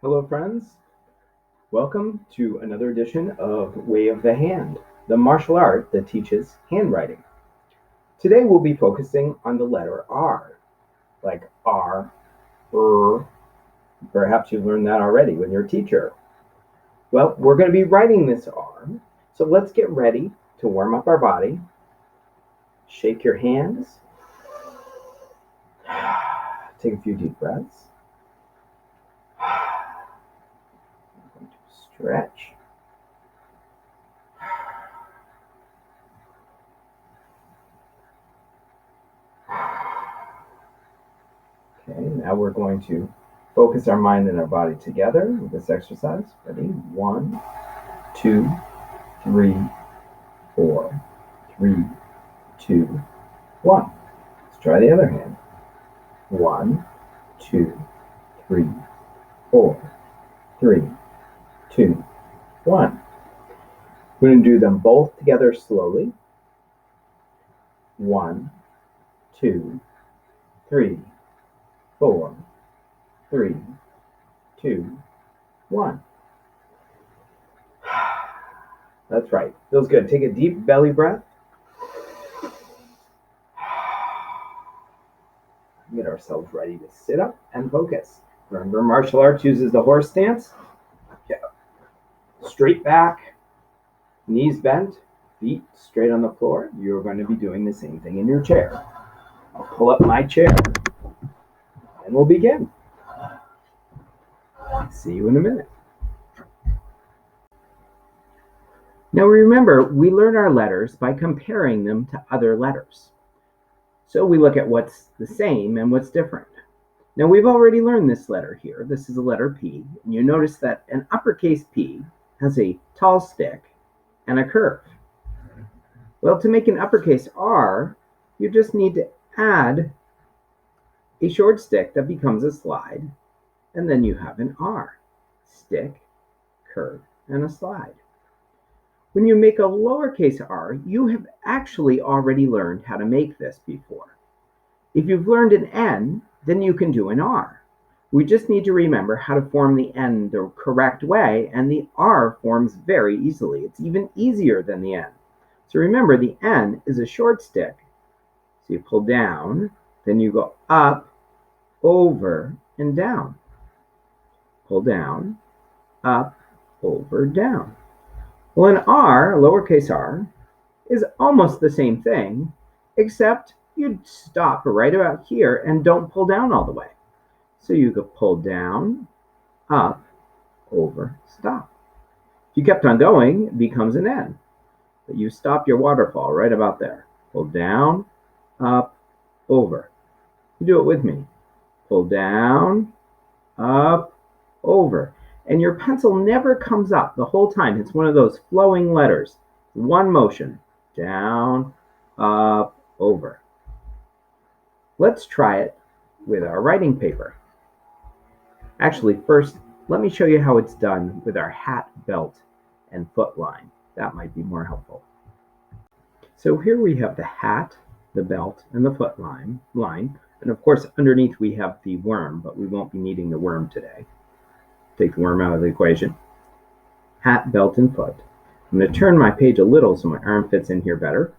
Hello, friends. Welcome to another edition of Way of the Hand, the martial art that teaches handwriting. Today we'll be focusing on the letter R, like R, R. Perhaps you've learned that already with your teacher. Well, we're going to be writing this R, so let's get ready to warm up our body. Shake your hands. Take a few deep breaths. Stretch. Okay, now we're going to focus our mind and our body together with this exercise. Ready? 1, 2, 3, 4, 3, 2, 1. Let's try the other hand. 1, 2, 3, 4, 3, 2, 1. We're going to do them both together slowly. 1, 2, 3, 4, 3, 2, 1. That's right. Feels good. Take a deep belly breath. Get ourselves ready to sit up and focus. Remember, martial arts uses the horse stance. Yeah. Straight back, knees bent, feet straight on the floor. You're going to be doing the same thing in your chair. I'll pull up my chair and we'll begin. See you in a minute. Now remember, we learn our letters by comparing them to other letters. So we look at what's the same and what's different. Now we've already learned this letter here. This is a letter P. And you notice that an uppercase P has a tall stick and a curve. Well, to make an uppercase R, you just need to add a short stick that becomes a slide, and then you have an R. Stick, curve, and a slide. When you make a lowercase r, you have actually already learned how to make this before. If you've learned an N, then you can do an R. We just need to remember how to form the N the correct way, and the R forms very easily. It's even easier than the N. So remember, the N is a short stick. So you pull down, then you go up, over, and down. Pull down, up, over, down. Well, an R, a lowercase r, is almost the same thing, except you'd stop right about here and don't pull down all the way. So you could pull down, up, over, stop. If you kept on going, it becomes an N. But you stop your waterfall right about there. Pull down, up, over. You do it with me. Pull down, up, over. And your pencil never comes up the whole time. It's one of those flowing letters. One motion. Down, up, over. Let's try it with our writing paper. Actually, first, let me show you how it's done with our hat, belt, and foot line. That might be more helpful. So here we have the hat, the belt, and the foot line. And of course, underneath we have the worm, but we won't be needing the worm today. Take the worm out of the equation. Hat, belt, and foot. I'm going to turn my page a little so my arm fits in here better.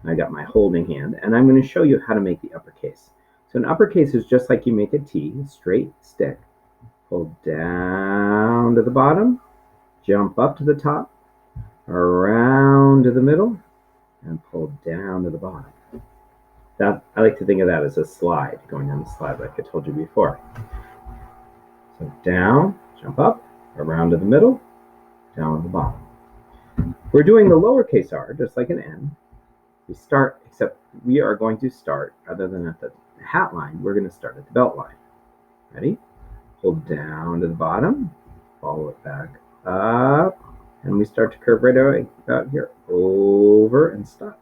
I got my holding hand, and I'm going to show you how to make the uppercase. So an uppercase is just like you make a T, straight stick. Pull down to the bottom, jump up to the top, around to the middle, and pull down to the bottom. That, I like to think of that as a slide, going down the slide like I told you before. So down, jump up, around to the middle, down to the bottom. We're doing the lowercase r, just like an N. We start, except we are going to start, rather than at the hat line, we're going to start at the belt line. Ready? Pull down to the bottom, follow it back up, and we start to curve right away, about here, over, and stop.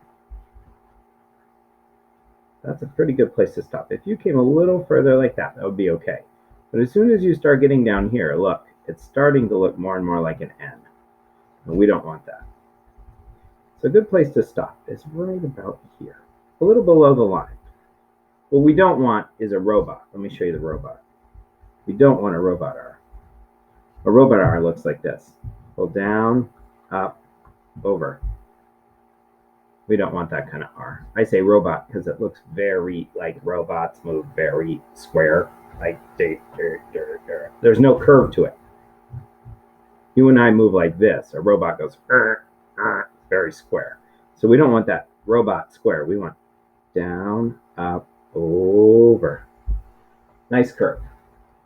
That's a pretty good place to stop. If you came a little further like that, that would be okay. But as soon as you start getting down here, look, it's starting to look more and more like an N. And we don't want that. So a good place to stop is right about here, a little below the line. What we don't want is a robot. Let me show you the robot. We don't want a robot R. A robot R looks like this. Pull down, up, over. We don't want that kind of R. I say robot because it looks very like robots move very square. Like there's no curve to it. You and I move like this. A robot goes very square. So we don't want that robot square. We want down, up, over. Nice curve.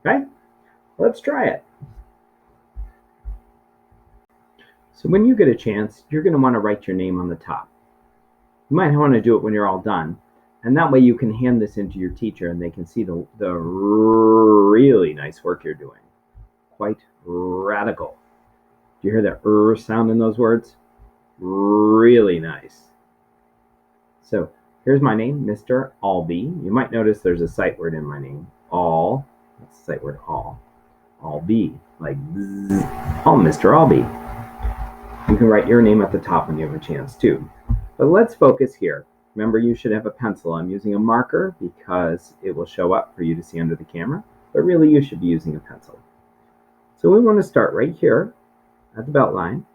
Okay? Let's try it. So when you get a chance, you're going to want to write your name on the top. You might want to do it when you're all done. And that way you can hand this into your teacher and they can see the really nice work you're doing. Quite radical. Do you hear the sound in those words? Really nice. So here's my name, Mr. Albee. You might notice there's a sight word in my name. All. That's the sight word all. Albee. Like bzz. Oh, Mr. Albee. You can write your name at the top when you have a chance too. But let's focus here. Remember, you should have a pencil. I'm using a marker because it will show up for you to see under the camera, but really you should be using a pencil. So we want to start right here at the belt line.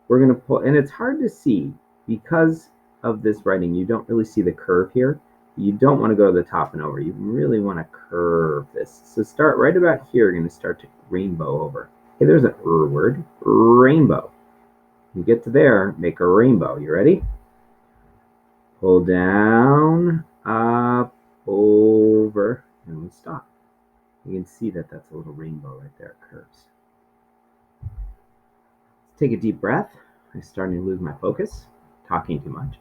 We're going to pull, and it's hard to see because of this writing. You don't really see the curve here. You don't want to go to the top and over. You really want to curve this. So start right about here. You're going to start to rainbow over. Okay, there's an word, rainbow. You get to there, make a rainbow. You ready? Pull down, up, over, and we stop. You can see that that's a little rainbow right there. It curves. Let's take a deep breath. I'm starting to lose my focus, talking too much.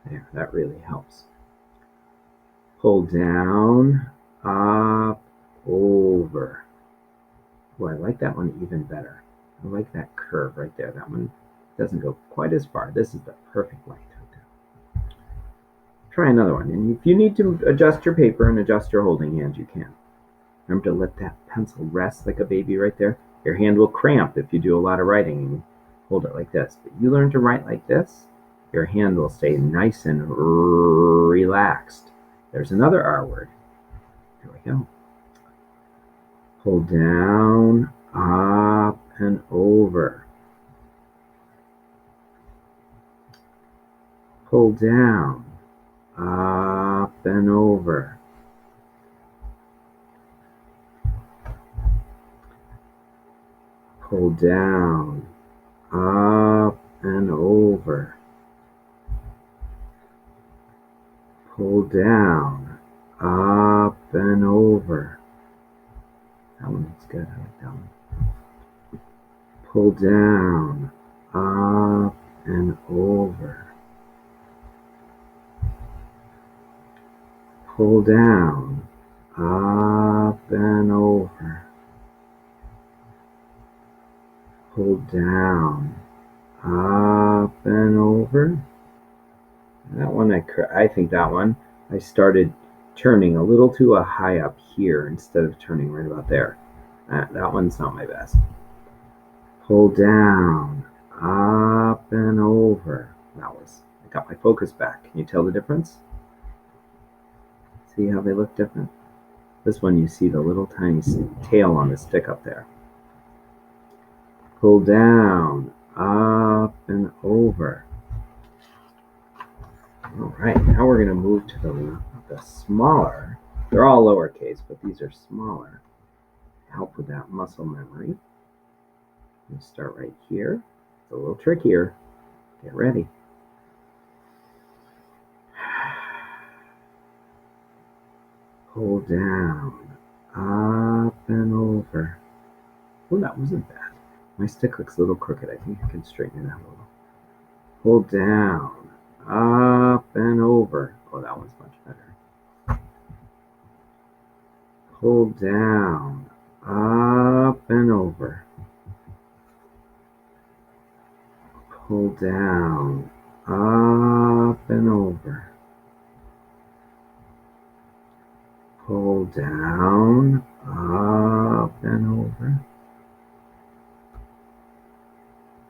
There, that really helps. Pull down, up, over. Oh, I like that one even better. I like that curve right there. That one doesn't go quite as far. This is the perfect length right there. Try another one. And if you need to adjust your paper and adjust your holding hand, you can. Remember to let that pencil rest like a baby right there. Your hand will cramp if you do a lot of writing and you hold it like this. But you learn to write like this, your hand will stay nice and relaxed. There's another R word. Here we go. Pull down, up, and over. Pull down, up, and over. Pull down, up, and over. Pull down, up, and over. That one's good. I like that one. Pull down, up, and over. Pull down, up, and over. Pull down, up, and over. That one, I think that one, I started turning a little too high up here instead of turning right about there. That one's not my best. Pull down, up, and over. I got my focus back. Can you tell the difference? See how they look different? This one you see the little tiny tail on the stick up there. Pull down, up, and over. All right, now we're going to move to the smaller. They're all lowercase, but these are smaller. Help with that muscle memory. Let's start right here. It's a little trickier. Get ready. Pull down, up, and over. Oh, that wasn't bad. My stick looks a little crooked. I think I can straighten it out a little. Pull down, up, and over. Oh, that one's much better. Pull down, up, and over. Pull down, up, and over. Pull down, up, and over.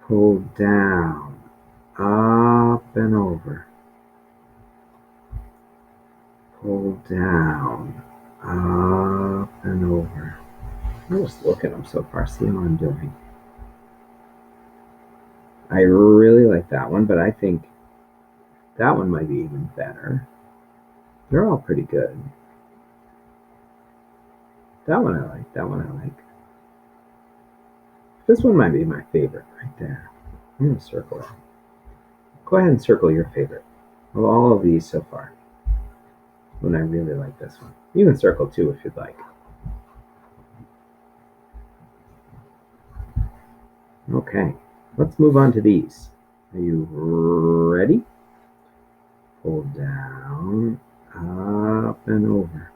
Pull down, up, and over. Pull down, up, I'll just look at them so far, see how I'm doing. I really like that one, but I think that one might be even better. They're all pretty good. That one I like. That one I like. This one might be my favorite right there. I'm going to circle it. Go ahead and circle your favorite of all of these so far. When I really like this one. You can circle two if you'd like. Okay, let's move on to these. Are you ready? Pull down, up and over.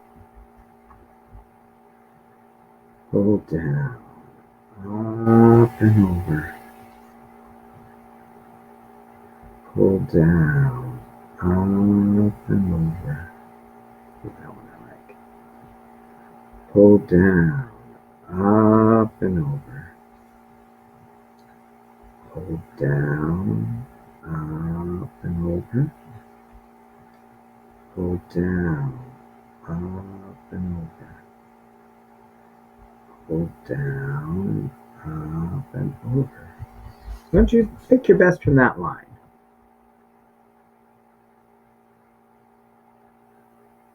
Pull down, up and over. Pull down, up and over. That one I like. Pull down, up and over. Pull down, up and over. Pull down, up and over. Pull down, up and over. Why don't you pick your best from that line?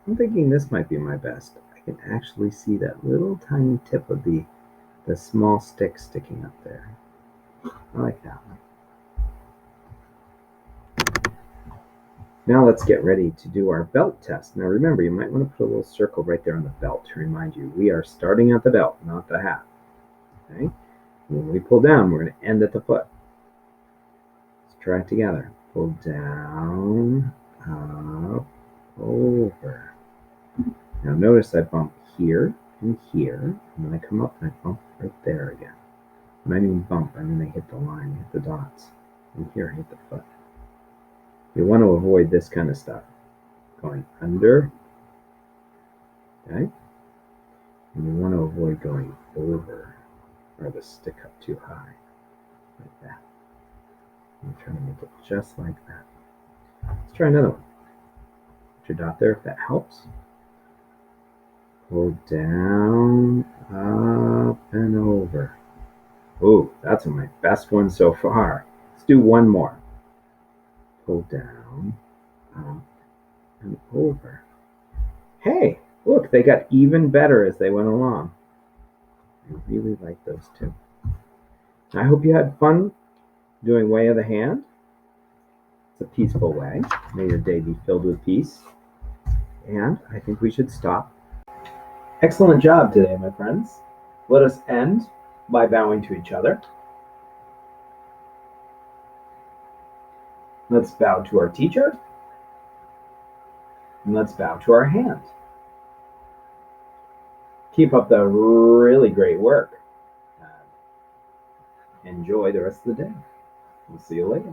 I'm thinking this might be my best. I can actually see that little tiny tip of the small stick sticking up there. I like that one. Now let's get ready to do our belt test. Now remember, you might want to put a little circle right there on the belt to remind you we are starting at the belt, not the hat. Okay? When we pull down, we're going to end at the foot. Let's try it together. Pull down, up, over. Now notice I bump here and here, and then I come up and I bump right there again. When I mean bump, I mean I hit the line, hit the dots, and here I hit the foot. You want to avoid this kind of stuff. Going under, okay? And you want to avoid going over or the stick up too high, like that. I'm trying to make it just like that. Let's try another one. Put your dot there if that helps. Pull down, up, and over. Ooh, that's my best one so far. Let's do one more. Pull down, up, and over. Hey, look, they got even better as they went along. I really like those two. I hope you had fun doing Way of the Hand. It's a peaceful way. May your day be filled with peace. And I think we should stop. Excellent job today, my friends. Let us end by bowing to each other. Let's bow to our teacher. And let's bow to our hand. Keep up the really great work. Enjoy the rest of the day. We'll see you later.